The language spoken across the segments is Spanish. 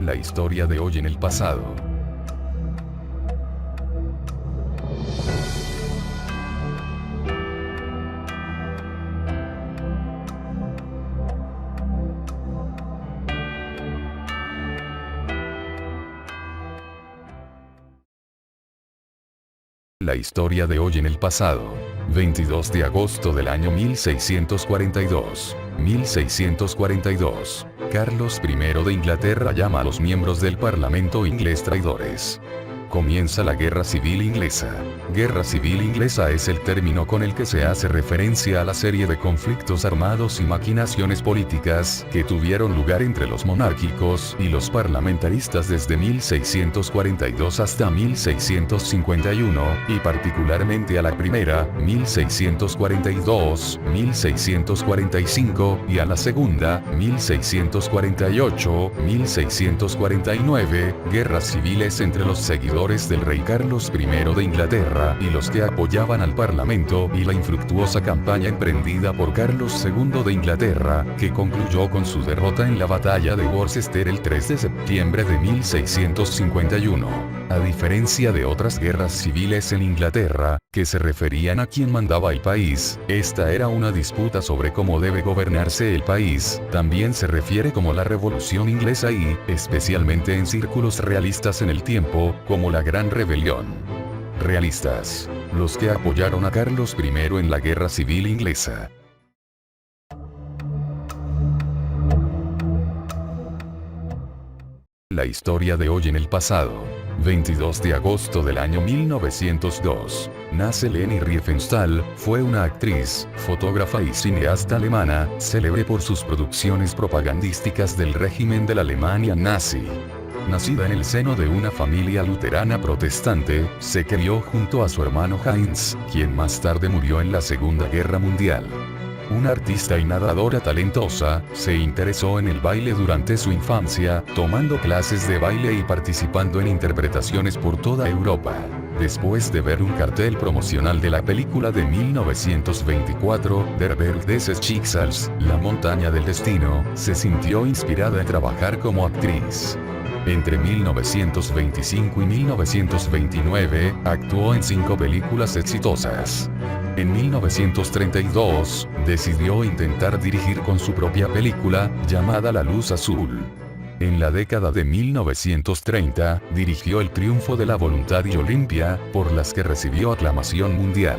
La historia de hoy en el pasado. La historia de hoy en el pasado. 22 de agosto del año 1642. 1642. Carlos I de Inglaterra llama a los miembros del Parlamento inglés traidores. Comienza la Guerra Civil Inglesa. Guerra Civil Inglesa es el término con el que se hace referencia a la serie de conflictos armados y maquinaciones políticas que tuvieron lugar entre los monárquicos y los parlamentaristas desde 1642 hasta 1651, y particularmente a la primera, 1642, 1645, y a la segunda, 1648, 1649, guerras civiles entre los seguidores del rey Carlos I de Inglaterra y los que apoyaban al Parlamento, y la infructuosa campaña emprendida por Carlos II de Inglaterra, que concluyó con su derrota en la batalla de Worcester el 3 de septiembre de 1651. A diferencia de otras guerras civiles en Inglaterra, que se referían a quién mandaba el país, esta era una disputa sobre cómo debe gobernarse el país. También se refiere como la Revolución Inglesa y, especialmente en círculos realistas en el tiempo, como la Gran Rebelión. Realistas. Los que apoyaron a Carlos I en la Guerra Civil Inglesa. La historia de hoy en el pasado. 22 de agosto del año 1902. Nace Leni Riefenstahl, fue una actriz, fotógrafa y cineasta alemana, célebre por sus producciones propagandísticas del régimen de la Alemania nazi. Nacida en el seno de una familia luterana protestante, se crió junto a su hermano Heinz, quien más tarde murió en la Segunda Guerra Mundial. Una artista y nadadora talentosa, se interesó en el baile durante su infancia, tomando clases de baile y participando en interpretaciones por toda Europa. Después de ver un cartel promocional de la película de 1924, Der Berg des Schicksals, La Montaña del Destino, se sintió inspirada a trabajar como actriz. Entre 1925 y 1929, actuó en 5 películas exitosas. En 1932, decidió intentar dirigir con su propia película, llamada La Luz Azul. En la década de 1930, dirigió El Triunfo de la Voluntad y Olimpia, por las que recibió aclamación mundial.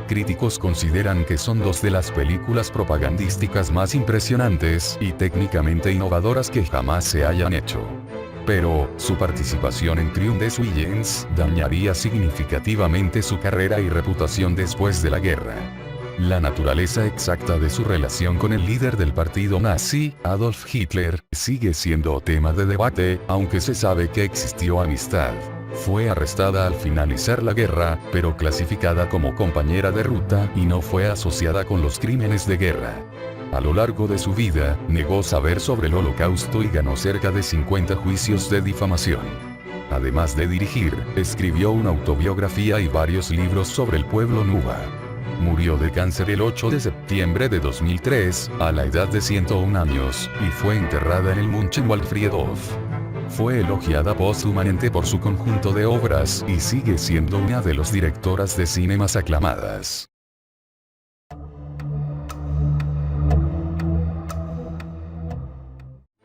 Críticos consideran que son 2 de las películas propagandísticas más impresionantes y técnicamente innovadoras que jamás se hayan hecho. Pero, su participación en Triumph des Willens dañaría significativamente su carrera y reputación después de la guerra. La naturaleza exacta de su relación con el líder del partido nazi, Adolf Hitler, sigue siendo tema de debate, aunque se sabe que existió amistad. Fue arrestada al finalizar la guerra, pero clasificada como compañera de ruta y no fue asociada con los crímenes de guerra. A lo largo de su vida, negó saber sobre el Holocausto y ganó cerca de 50 juicios de difamación. Además de dirigir, escribió una autobiografía y varios libros sobre el pueblo Nuba. Murió de cáncer el 8 de septiembre de 2003, a la edad de 101 años, y fue enterrada en el München-Waldfriedhof. Fue elogiada póstumamente por su conjunto de obras y sigue siendo una de las directoras de cine más aclamadas.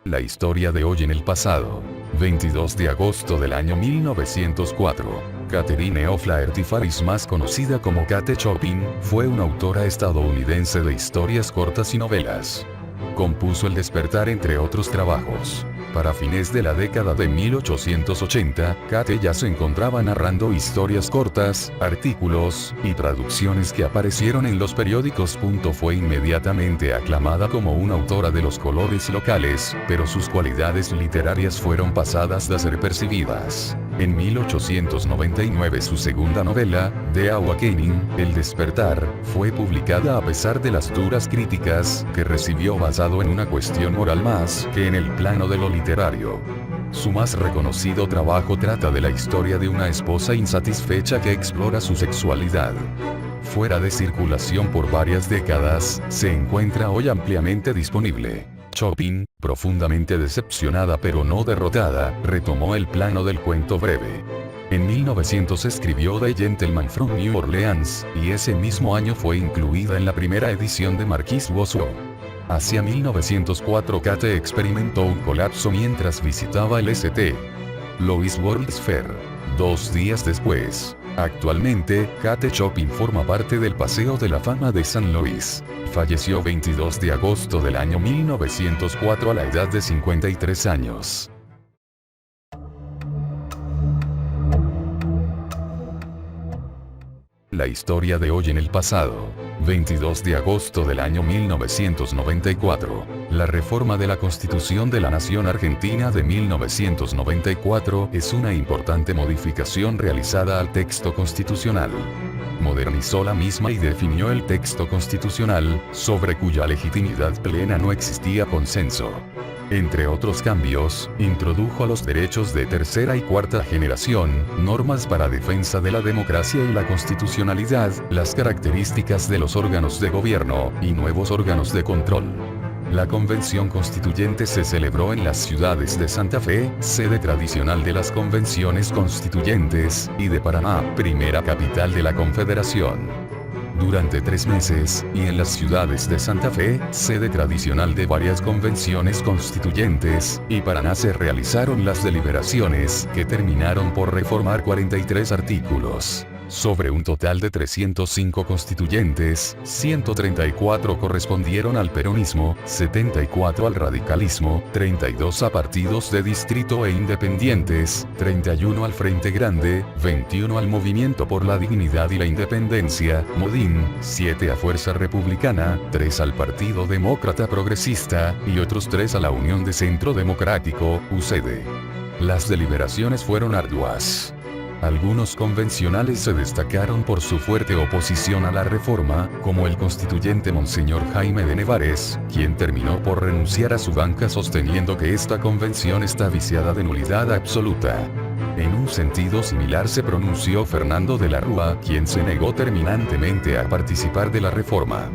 La historia de hoy en el pasado. 22 de agosto del año 1904. Catherine O'Flaherty Faris, más conocida como Kate Chopin, fue una autora estadounidense de historias cortas y novelas. Compuso El Despertar entre otros trabajos. Para fines de la década de 1880, Kate ya se encontraba narrando historias cortas, artículos y traducciones que aparecieron en los periódicos. Fue inmediatamente aclamada como una autora de los colores locales, pero sus cualidades literarias fueron pasadas desapercibidas. En 1899 su segunda novela, The Awakening, El Despertar, fue publicada a pesar de las duras críticas que recibió, basado en una cuestión moral más que en el plano de lo literario. Su más reconocido trabajo trata de la historia de una esposa insatisfecha que explora su sexualidad. Fuera de circulación por varias décadas, se encuentra hoy ampliamente disponible. Chopin, profundamente decepcionada pero no derrotada, retomó el plano del cuento breve. En 1900 escribió The Gentleman from New Orleans, y ese mismo año fue incluida en la primera edición de Marquis Boswell. Hacia 1904 Kate experimentó un colapso mientras visitaba el St. Louis World's Fair. 2 días después. Actualmente, Kate Chopin forma parte del Paseo de la Fama de San Luis. Falleció 22 de agosto del año 1904 a la edad de 53 años. La historia de hoy en el pasado. 22 de agosto del año 1994. La reforma de la Constitución de la Nación Argentina de 1994 es una importante modificación realizada al texto constitucional. Modernizó la misma y definió el texto constitucional, sobre cuya legitimidad plena no existía consenso. Entre otros cambios, introdujo a los derechos de tercera y cuarta generación, normas para defensa de la democracia y la constitucionalidad, las características de los órganos de gobierno, y nuevos órganos de control. La Convención Constituyente se celebró en las ciudades de Santa Fe, sede tradicional de las convenciones constituyentes, y de Paraná, primera capital de la Confederación. Durante 3 meses, y en las ciudades de Santa Fe, sede tradicional de varias convenciones constituyentes, y Paraná se realizaron las deliberaciones, que terminaron por reformar 43 artículos. Sobre un total de 305 constituyentes, 134 correspondieron al peronismo, 74 al radicalismo, 32 a partidos de distrito e independientes, 31 al Frente Grande, 21 al Movimiento por la Dignidad y la Independencia, MODIN, 7 a Fuerza Republicana, 3 al Partido Demócrata Progresista, y otros 3 a la Unión de Centro Democrático, UCD. Las deliberaciones fueron arduas. Algunos convencionales se destacaron por su fuerte oposición a la reforma, como el constituyente Monseñor Jaime de Nevares, quien terminó por renunciar a su banca sosteniendo que esta convención está viciada de nulidad absoluta. En un sentido similar se pronunció Fernando de la Rúa, quien se negó terminantemente a participar de la reforma.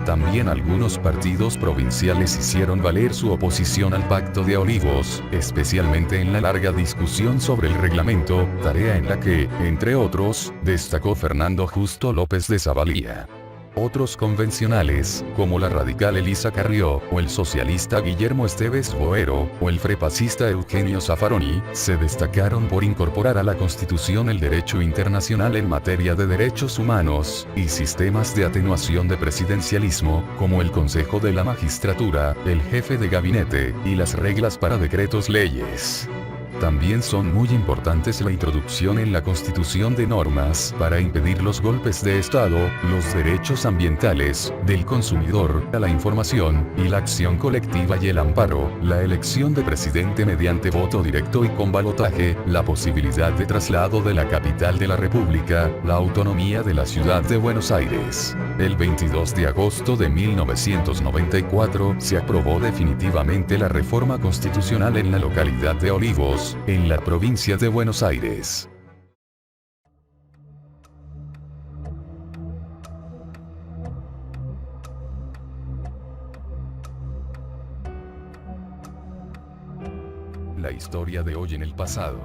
También algunos partidos provinciales hicieron valer su oposición al Pacto de Olivos, especialmente en la larga discusión sobre el reglamento, tarea en la que, entre otros, destacó Fernando Justo López de Zavalía. Otros convencionales, como la radical Elisa Carrió, o el socialista Guillermo Esteves Boero, o el frepacista Eugenio Zaffaroni, se destacaron por incorporar a la Constitución el derecho internacional en materia de derechos humanos, y sistemas de atenuación de presidencialismo, como el Consejo de la Magistratura, el Jefe de Gabinete, y las reglas para decretos leyes. También son muy importantes la introducción en la Constitución de normas para impedir los golpes de Estado, los derechos ambientales, del consumidor, a la información, y la acción colectiva y el amparo, la elección de presidente mediante voto directo y con balotaje, la posibilidad de traslado de la capital de la República, la autonomía de la ciudad de Buenos Aires. El 22 de agosto de 1994 se aprobó definitivamente la reforma constitucional en la localidad de Olivos, en la provincia de Buenos Aires. La historia de hoy en el pasado.